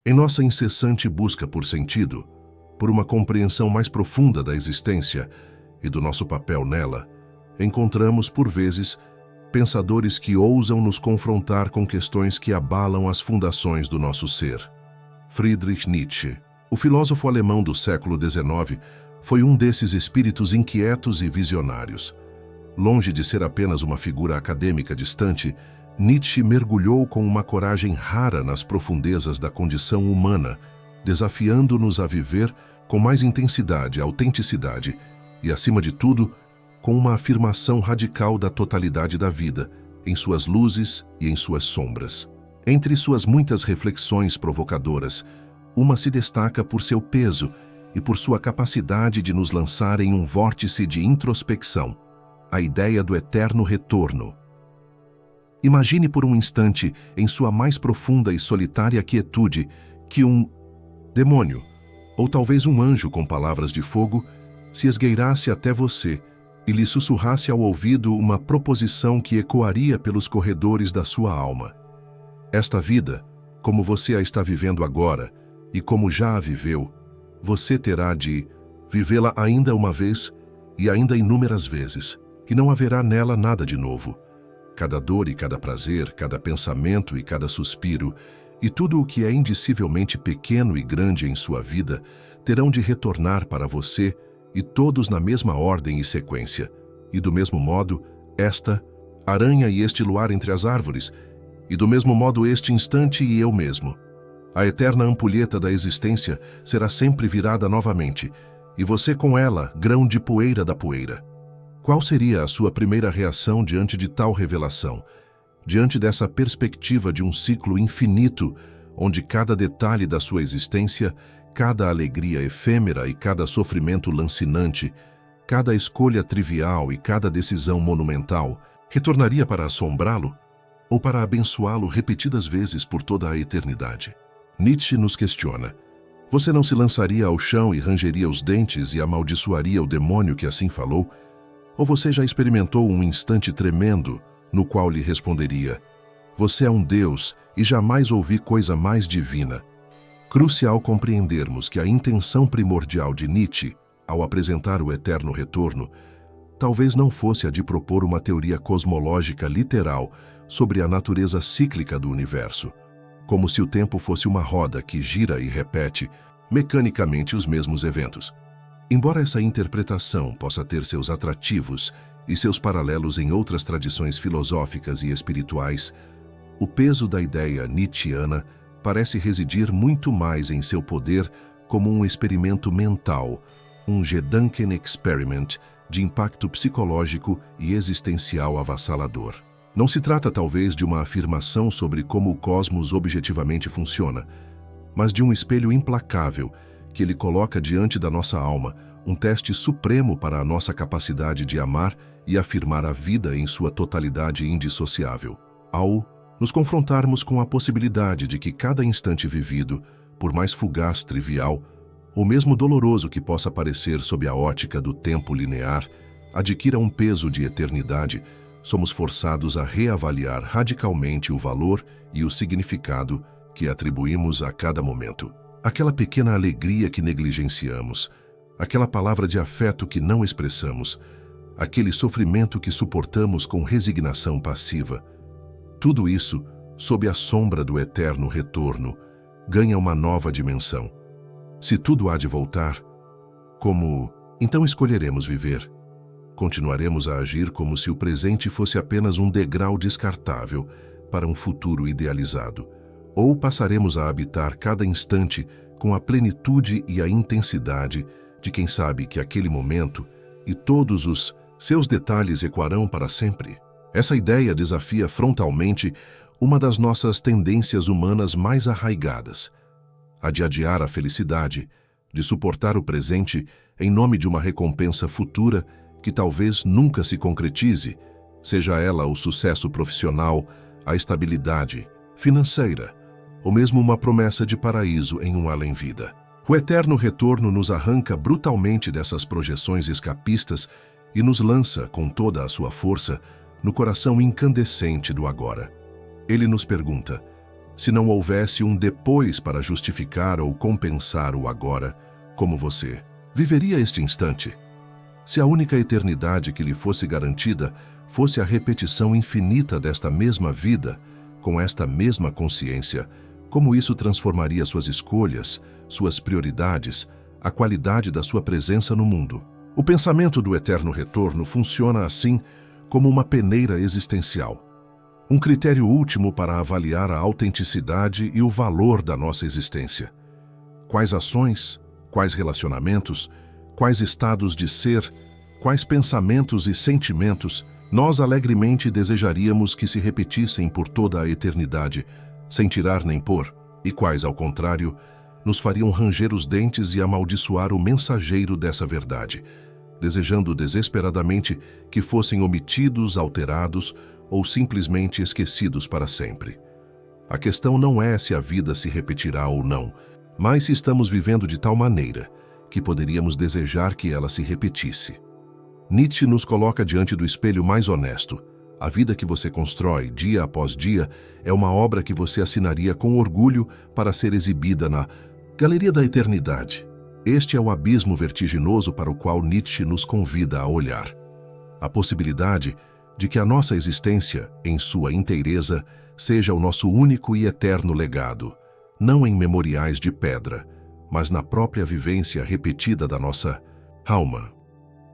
Em nossa incessante busca por sentido, por uma compreensão mais profunda da existência e do nosso papel nela, encontramos, por vezes, pensadores que ousam nos confrontar com questões que abalam as fundações do nosso ser. Friedrich Nietzsche, o filósofo alemão do século XIX, foi um desses espíritos inquietos e visionários. Longe de ser apenas uma figura acadêmica distante, Nietzsche mergulhou com uma coragem rara nas profundezas da condição humana, desafiando-nos a viver com mais intensidade, autenticidade e, acima de tudo, com uma afirmação radical da totalidade da vida, em suas luzes e em suas sombras. Entre suas muitas reflexões provocadoras, uma se destaca por seu peso e por sua capacidade de nos lançar em um vórtice de introspecção, a ideia do eterno retorno. Imagine por um instante, em sua mais profunda e solitária quietude, que um demônio, ou talvez um anjo com palavras de fogo, se esgueirasse até você e lhe sussurrasse ao ouvido uma proposição que ecoaria pelos corredores da sua alma. Esta vida, como você a está vivendo agora e como já a viveu, você terá de vivê-la ainda uma vez e ainda inúmeras vezes, e não haverá nela nada de novo. Cada dor e cada prazer, cada pensamento e cada suspiro, e tudo o que é indicivelmente pequeno e grande em sua vida, terão de retornar para você, e todos na mesma ordem e sequência. E do mesmo modo, esta aranha e este luar entre as árvores, e do mesmo modo este instante e eu mesmo. A eterna ampulheta da existência será sempre virada novamente, e você com ela, grão de poeira da poeira. Qual seria a sua primeira reação diante de tal revelação? Diante dessa perspectiva de um ciclo infinito, onde cada detalhe da sua existência, cada alegria efêmera e cada sofrimento lancinante, cada escolha trivial e cada decisão monumental, retornaria para assombrá-lo ou para abençoá-lo repetidas vezes por toda a eternidade? Nietzsche nos questiona. Você não se lançaria ao chão e rangeria os dentes e amaldiçoaria o demônio que assim falou? Ou você já experimentou um instante tremendo no qual lhe responderia: você é um Deus e jamais ouvi coisa mais divina? Crucial compreendermos que a intenção primordial de Nietzsche, ao apresentar o eterno retorno, talvez não fosse a de propor uma teoria cosmológica literal sobre a natureza cíclica do universo, como se o tempo fosse uma roda que gira e repete mecanicamente os mesmos eventos. Embora essa interpretação possa ter seus atrativos e seus paralelos em outras tradições filosóficas e espirituais, o peso da ideia nietzschiana parece residir muito mais em seu poder como um experimento mental, um Gedankenexperiment de impacto psicológico e existencial avassalador. Não se trata talvez de uma afirmação sobre como o cosmos objetivamente funciona, mas de um espelho implacável que ele coloca diante da nossa alma, um teste supremo para a nossa capacidade de amar e afirmar a vida em sua totalidade indissociável. Ao nos confrontarmos com a possibilidade de que cada instante vivido, por mais fugaz, trivial, ou mesmo doloroso que possa parecer sob a ótica do tempo linear, adquira um peso de eternidade, somos forçados a reavaliar radicalmente o valor e o significado que atribuímos a cada momento. Aquela pequena alegria que negligenciamos, aquela palavra de afeto que não expressamos, aquele sofrimento que suportamos com resignação passiva, tudo isso, sob a sombra do eterno retorno, ganha uma nova dimensão. Se tudo há de voltar, como então escolheremos viver? Continuaremos a agir como se o presente fosse apenas um degrau descartável para um futuro idealizado, ou passaremos a habitar cada instante com a plenitude e a intensidade de quem sabe que aquele momento e todos os seus detalhes ecoarão para sempre? Essa ideia desafia frontalmente uma das nossas tendências humanas mais arraigadas, a de adiar a felicidade, de suportar o presente em nome de uma recompensa futura que talvez nunca se concretize, seja ela o sucesso profissional, a estabilidade financeira, ou mesmo uma promessa de paraíso em um além-vida. O eterno retorno nos arranca brutalmente dessas projeções escapistas e nos lança, com toda a sua força, no coração incandescente do agora. Ele nos pergunta: se não houvesse um depois para justificar ou compensar o agora, como você viveria este instante? Se a única eternidade que lhe fosse garantida fosse a repetição infinita desta mesma vida, com esta mesma consciência, como isso transformaria suas escolhas, suas prioridades, a qualidade da sua presença no mundo? O pensamento do eterno retorno funciona assim como uma peneira existencial, um critério último para avaliar a autenticidade e o valor da nossa existência. Quais ações, quais relacionamentos, quais estados de ser, quais pensamentos e sentimentos nós alegremente desejaríamos que se repetissem por toda a eternidade, sem tirar nem pôr, e quais, ao contrário, nos fariam ranger os dentes e amaldiçoar o mensageiro dessa verdade, desejando desesperadamente que fossem omitidos, alterados ou simplesmente esquecidos para sempre. A questão não é se a vida se repetirá ou não, mas se estamos vivendo de tal maneira que poderíamos desejar que ela se repetisse. Nietzsche nos coloca diante do espelho mais honesto. A vida que você constrói, dia após dia, é uma obra que você assinaria com orgulho para ser exibida na Galeria da Eternidade. Este é o abismo vertiginoso para o qual Nietzsche nos convida a olhar. A possibilidade de que a nossa existência, em sua inteireza, seja o nosso único e eterno legado, não em memoriais de pedra, mas na própria vivência repetida da nossa alma.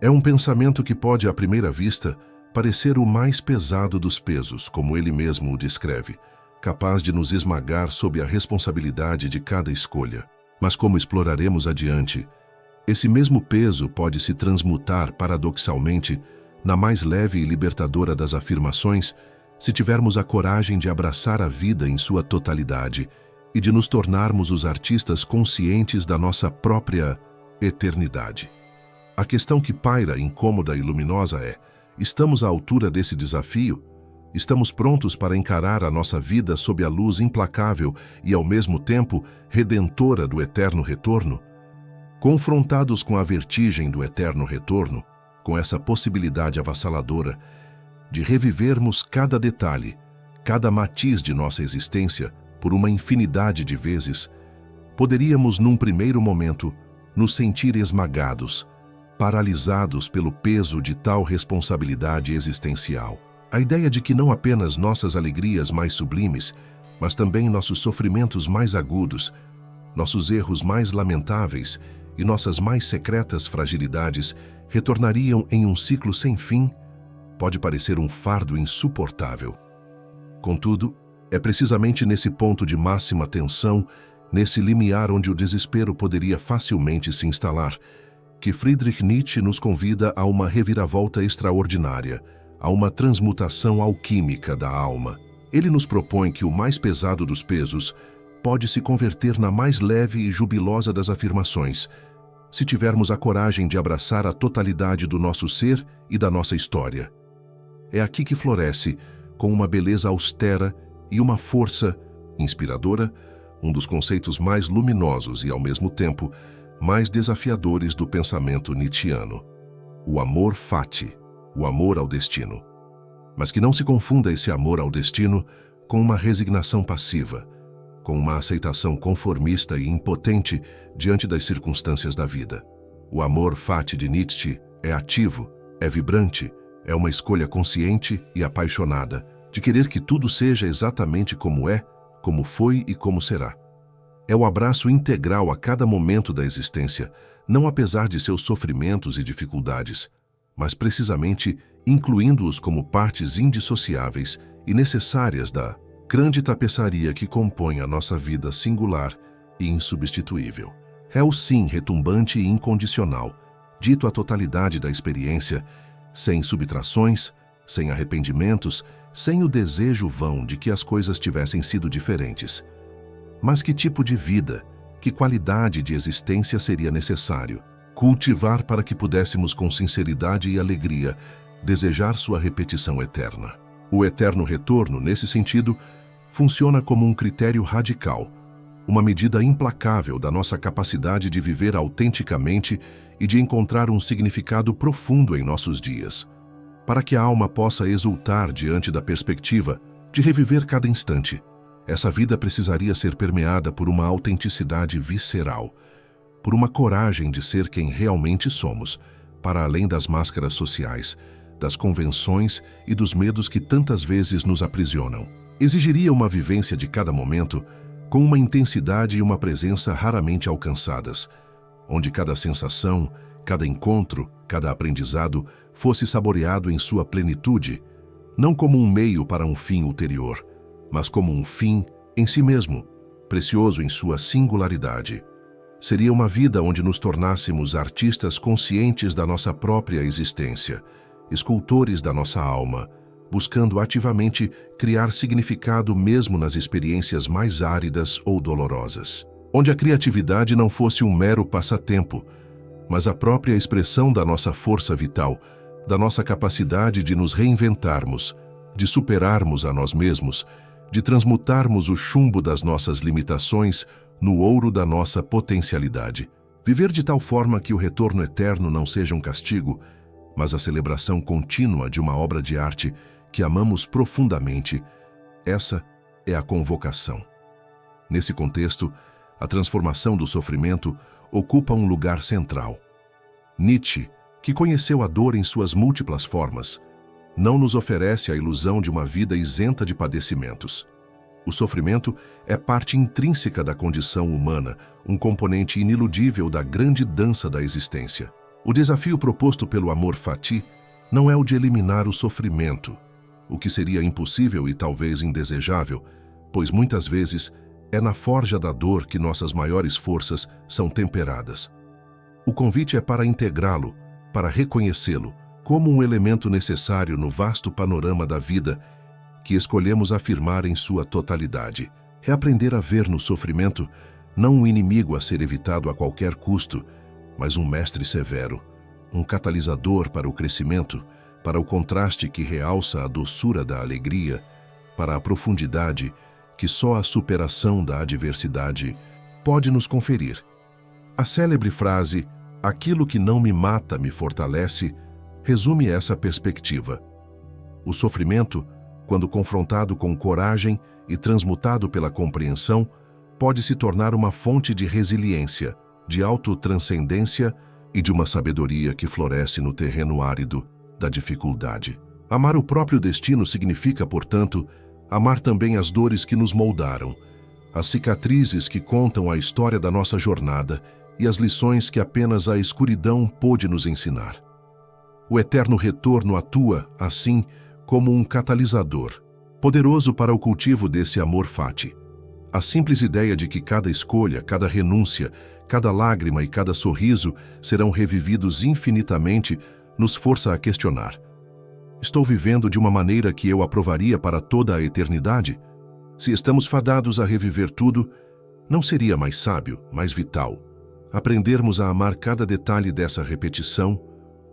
É um pensamento que pode, à primeira vista, parecer o mais pesado dos pesos, como ele mesmo o descreve, capaz de nos esmagar sob a responsabilidade de cada escolha. Mas como exploraremos adiante, esse mesmo peso pode se transmutar paradoxalmente na mais leve e libertadora das afirmações, se tivermos a coragem de abraçar a vida em sua totalidade e de nos tornarmos os artistas conscientes da nossa própria eternidade. A questão que paira incômoda e luminosa é: estamos à altura desse desafio? Estamos prontos para encarar a nossa vida sob a luz implacável e, ao mesmo tempo, redentora do eterno retorno? Confrontados com a vertigem do eterno retorno, com essa possibilidade avassaladora de revivermos cada detalhe, cada matiz de nossa existência por uma infinidade de vezes, poderíamos, num primeiro momento, nos sentir esmagados, paralisados pelo peso de tal responsabilidade existencial. A ideia de que não apenas nossas alegrias mais sublimes, mas também nossos sofrimentos mais agudos, nossos erros mais lamentáveis e nossas mais secretas fragilidades retornariam em um ciclo sem fim, pode parecer um fardo insuportável. Contudo, é precisamente nesse ponto de máxima tensão, nesse limiar onde o desespero poderia facilmente se instalar, que Friedrich Nietzsche nos convida a uma reviravolta extraordinária, a uma transmutação alquímica da alma. Ele nos propõe que o mais pesado dos pesos pode se converter na mais leve e jubilosa das afirmações, se tivermos a coragem de abraçar a totalidade do nosso ser e da nossa história. É aqui que floresce, com uma beleza austera e uma força inspiradora, um dos conceitos mais luminosos e, ao mesmo tempo, mais desafiadores do pensamento nietzschiano: o amor fati, o amor ao destino. Mas que não se confunda esse amor ao destino com uma resignação passiva, com uma aceitação conformista e impotente diante das circunstâncias da vida. O amor fati de Nietzsche é ativo, é vibrante, é uma escolha consciente e apaixonada de querer que tudo seja exatamente como é, como foi e como será. É o abraço integral a cada momento da existência, não apesar de seus sofrimentos e dificuldades, mas precisamente incluindo-os como partes indissociáveis e necessárias da grande tapeçaria que compõe a nossa vida singular e insubstituível. É o sim retumbante e incondicional, dito a totalidade da experiência, sem subtrações, sem arrependimentos, sem o desejo vão de que as coisas tivessem sido diferentes. Mas que tipo de vida, que qualidade de existência seria necessário cultivar para que pudéssemos com sinceridade e alegria desejar sua repetição eterna? O eterno retorno, nesse sentido, funciona como um critério radical, uma medida implacável da nossa capacidade de viver autenticamente e de encontrar um significado profundo em nossos dias, para que a alma possa exultar diante da perspectiva de reviver cada instante, Essa vida precisaria ser permeada por uma autenticidade visceral, por uma coragem de ser quem realmente somos, para além das máscaras sociais, das convenções e dos medos que tantas vezes nos aprisionam. Exigiria uma vivência de cada momento com uma intensidade e uma presença raramente alcançadas, onde cada sensação, cada encontro, cada aprendizado fosse saboreado em sua plenitude, não como um meio para um fim ulterior, mas como um fim em si mesmo, precioso em sua singularidade. Seria uma vida onde nos tornássemos artistas conscientes da nossa própria existência, escultores da nossa alma, buscando ativamente criar significado mesmo nas experiências mais áridas ou dolorosas. Onde a criatividade não fosse um mero passatempo, mas a própria expressão da nossa força vital, da nossa capacidade de nos reinventarmos, de superarmos a nós mesmos, de transmutarmos o chumbo das nossas limitações no ouro da nossa potencialidade. Viver de tal forma que o retorno eterno não seja um castigo, mas a celebração contínua de uma obra de arte que amamos profundamente, essa é a convocação. Nesse contexto, a transformação do sofrimento ocupa um lugar central. Nietzsche, que conheceu a dor em suas múltiplas formas, não nos oferece a ilusão de uma vida isenta de padecimentos. O sofrimento é parte intrínseca da condição humana, um componente iniludível da grande dança da existência. O desafio proposto pelo amor fati não é o de eliminar o sofrimento, o que seria impossível e talvez indesejável, pois muitas vezes é na forja da dor que nossas maiores forças são temperadas. O convite é para integrá-lo, para reconhecê-lo como um elemento necessário no vasto panorama da vida que escolhemos afirmar em sua totalidade. Reaprender a ver no sofrimento não um inimigo a ser evitado a qualquer custo, mas um mestre severo, um catalisador para o crescimento, para o contraste que realça a doçura da alegria, para a profundidade que só a superação da adversidade pode nos conferir. A célebre frase, "Aquilo que não me mata me fortalece", resume essa perspectiva. O sofrimento, quando confrontado com coragem e transmutado pela compreensão, pode se tornar uma fonte de resiliência, de autotranscendência e de uma sabedoria que floresce no terreno árido da dificuldade. Amar o próprio destino significa, portanto, amar também as dores que nos moldaram, as cicatrizes que contam a história da nossa jornada e as lições que apenas a escuridão pôde nos ensinar. O eterno retorno atua, assim, como um catalisador, poderoso para o cultivo desse amor fati. A simples ideia de que cada escolha, cada renúncia, cada lágrima e cada sorriso serão revividos infinitamente nos força a questionar: estou vivendo de uma maneira que eu aprovaria para toda a eternidade? Se estamos fadados a reviver tudo, não seria mais sábio, mais vital, aprendermos a amar cada detalhe dessa repetição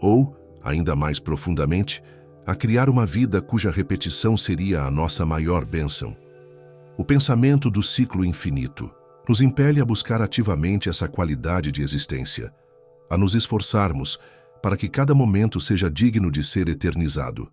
ou, ainda mais profundamente, a criar uma vida cuja repetição seria a nossa maior bênção? O pensamento do ciclo infinito nos impele a buscar ativamente essa qualidade de existência, a nos esforçarmos para que cada momento seja digno de ser eternizado.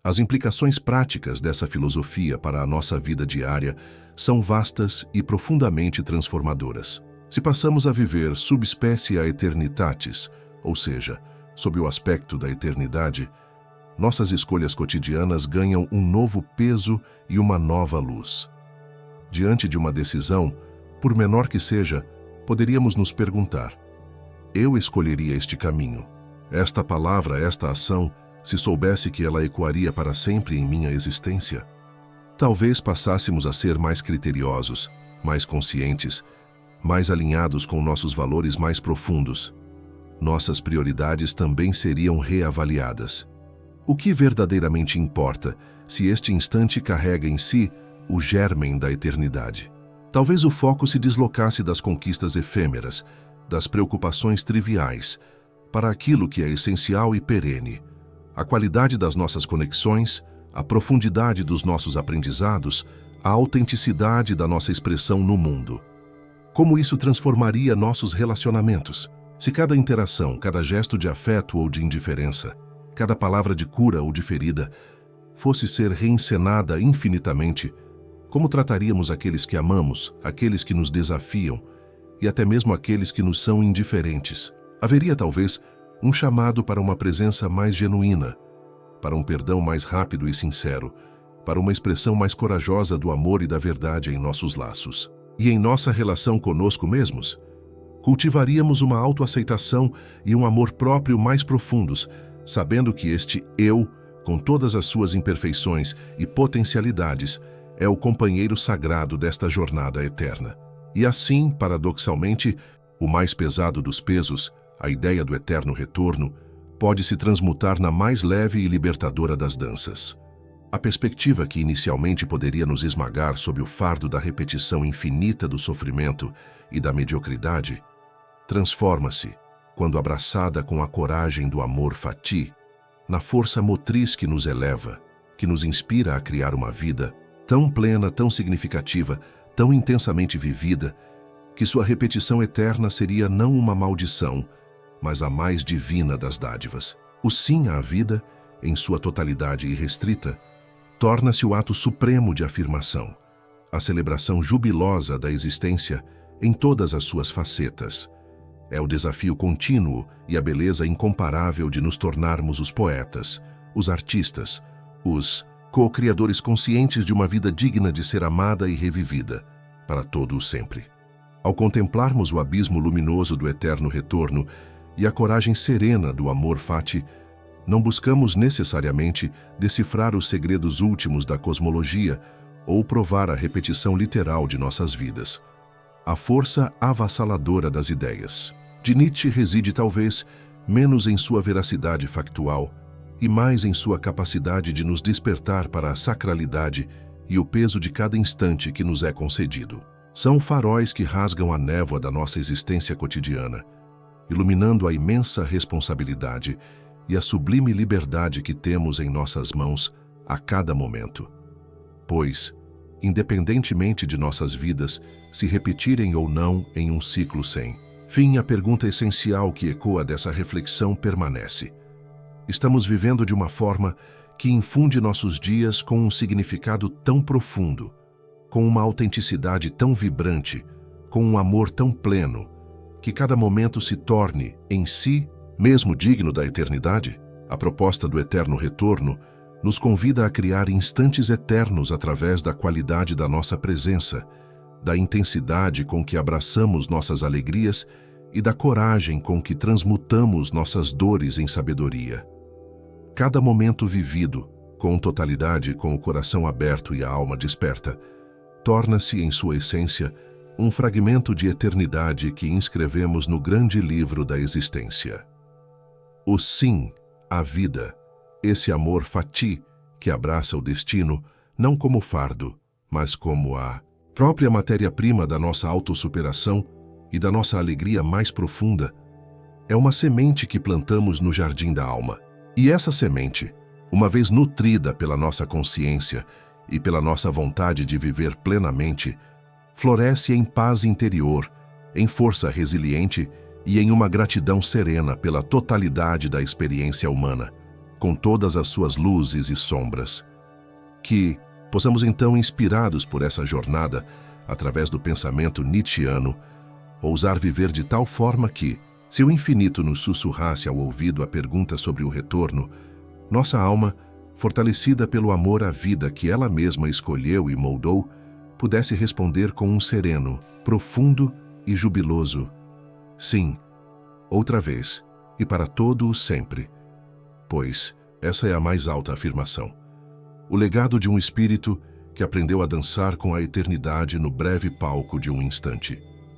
As implicações práticas dessa filosofia para a nossa vida diária são vastas e profundamente transformadoras. Se passamos a viver subspecie aeternitatis, ou seja, sob o aspecto da eternidade, nossas escolhas cotidianas ganham um novo peso e uma nova luz. Diante de uma decisão, por menor que seja, poderíamos nos perguntar: eu escolheria este caminho? Esta palavra, esta ação, se soubesse que ela ecoaria para sempre em minha existência? Talvez passássemos a ser mais criteriosos, mais conscientes, mais alinhados com nossos valores mais profundos. Nossas prioridades também seriam reavaliadas. O que verdadeiramente importa se este instante carrega em si o germen da eternidade? Talvez o foco se deslocasse das conquistas efêmeras, das preocupações triviais, para aquilo que é essencial e perene: a qualidade das nossas conexões, a profundidade dos nossos aprendizados, a autenticidade da nossa expressão no mundo. Como isso transformaria nossos relacionamentos? Se cada interação, cada gesto de afeto ou de indiferença, cada palavra de cura ou de ferida, fosse ser reencenada infinitamente, Como trataríamos aqueles que amamos, aqueles que nos desafiam e até mesmo aqueles que nos são indiferentes? Haveria talvez um chamado para uma presença mais genuína, para um perdão mais rápido e sincero, para uma expressão mais corajosa do amor e da verdade em nossos laços. E em nossa relação conosco mesmos, cultivaríamos uma autoaceitação e um amor próprio mais profundos, sabendo que este eu, com todas as suas imperfeições e potencialidades, é o companheiro sagrado desta jornada eterna. E assim, paradoxalmente, o mais pesado dos pesos, a ideia do eterno retorno, pode se transmutar na mais leve e libertadora das danças. A perspectiva que inicialmente poderia nos esmagar sob o fardo da repetição infinita do sofrimento e da mediocridade, transforma-se, quando abraçada com a coragem do amor fati, na força motriz que nos eleva, que nos inspira a criar uma vida tão plena, tão significativa, tão intensamente vivida, que sua repetição eterna seria não uma maldição, mas a mais divina das dádivas. O sim à vida, em sua totalidade irrestrita, torna-se o ato supremo de afirmação, a celebração jubilosa da existência em todas as suas facetas. É o desafio contínuo e a beleza incomparável de nos tornarmos os poetas, os artistas, os co-criadores conscientes de uma vida digna de ser amada e revivida, para todo o sempre. Ao contemplarmos o abismo luminoso do eterno retorno e a coragem serena do amor fati, não buscamos necessariamente decifrar os segredos últimos da cosmologia ou provar a repetição literal de nossas vidas. A força avassaladora das ideias de Nietzsche reside talvez menos em sua veracidade factual e mais em sua capacidade de nos despertar para a sacralidade e o peso de cada instante que nos é concedido. São faróis que rasgam a névoa da nossa existência cotidiana, iluminando a imensa responsabilidade e a sublime liberdade que temos em nossas mãos a cada momento. Pois, independentemente de nossas vidas se repetirem ou não em um ciclo sem fim, a pergunta essencial que ecoa dessa reflexão permanece. Estamos vivendo de uma forma que infunde nossos dias com um significado tão profundo, com uma autenticidade tão vibrante, com um amor tão pleno, que cada momento se torne, em si, mesmo digno da eternidade? A proposta do eterno retorno nos convida a criar instantes eternos através da qualidade da nossa presença, da intensidade com que abraçamos nossas alegrias e da coragem com que transmutamos nossas dores em sabedoria. Cada momento vivido, com totalidade, com o coração aberto e a alma desperta, torna-se, em sua essência, um fragmento de eternidade que inscrevemos no grande livro da existência. O sim à vida, esse amor fati que abraça o destino não como fardo, mas como a própria matéria-prima da nossa autossuperação e da nossa alegria mais profunda, é uma semente que plantamos no jardim da alma. E essa semente, uma vez nutrida pela nossa consciência e pela nossa vontade de viver plenamente, floresce em paz interior, em força resiliente e em uma gratidão serena pela totalidade da experiência humana, com todas as suas luzes e sombras. Que possamos então, inspirados por essa jornada, através do pensamento nietzschiano, ousar viver de tal forma que, se o infinito nos sussurrasse ao ouvido a pergunta sobre o retorno, nossa alma, fortalecida pelo amor à vida que ela mesma escolheu e moldou, pudesse responder com um sereno, profundo e jubiloso sim, outra vez, e para todo o sempre. Pois essa é a mais alta afirmação. O legado de um espírito que aprendeu a dançar com a eternidade no breve palco de um instante.